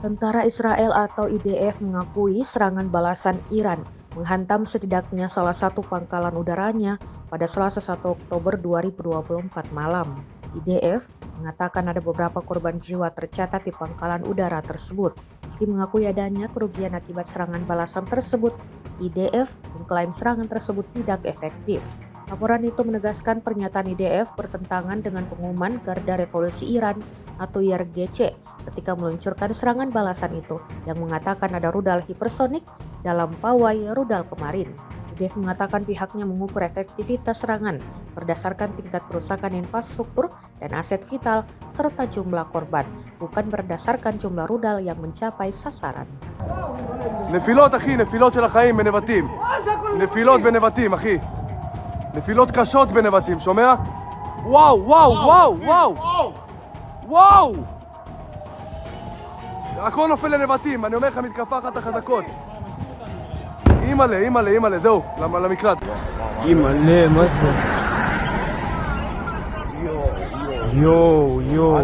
Tentara Israel atau IDF mengakui serangan balasan Iran menghantam setidaknya salah satu pangkalan udaranya pada Selasa 1 Oktober 2024 malam. IDF mengatakan ada beberapa korban jiwa tercatat di pangkalan udara tersebut. Meski mengakui adanya kerugian akibat serangan balasan tersebut, IDF mengklaim serangan tersebut tidak efektif. Laporan itu menegaskan pernyataan IDF bertentangan dengan pengumuman Garda Revolusi Iran atau IRGC ketika meluncurkan serangan balasan itu yang mengatakan ada rudal hipersonik dalam pawai rudal kemarin. IDF mengatakan pihaknya mengukur efektivitas serangan berdasarkan tingkat kerusakan infrastruktur dan aset vital serta jumlah korban, bukan berdasarkan jumlah rudal yang mencapai sasaran. נפילות אחי, נפילות של החיים בנבטים. נפילות בנבטים אחי. נפילות קשות בנבטים, שומע? וואו, וואו, וואו, וואו. וואו! הכל נופל לנבטים, אני אומר לך מתקפה אחת החזקות. אימא'לה, אימא'לה, אימא'לה, זהו, למקלט. אימא'לה, מה זה? יואו, יואו,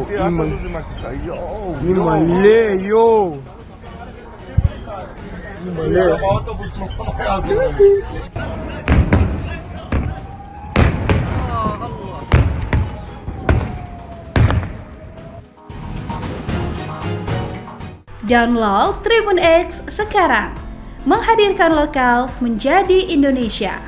אימא'לה, יואו. אימא'לה. Download Tribun X sekarang, menghadirkan lokal menjadi Indonesia.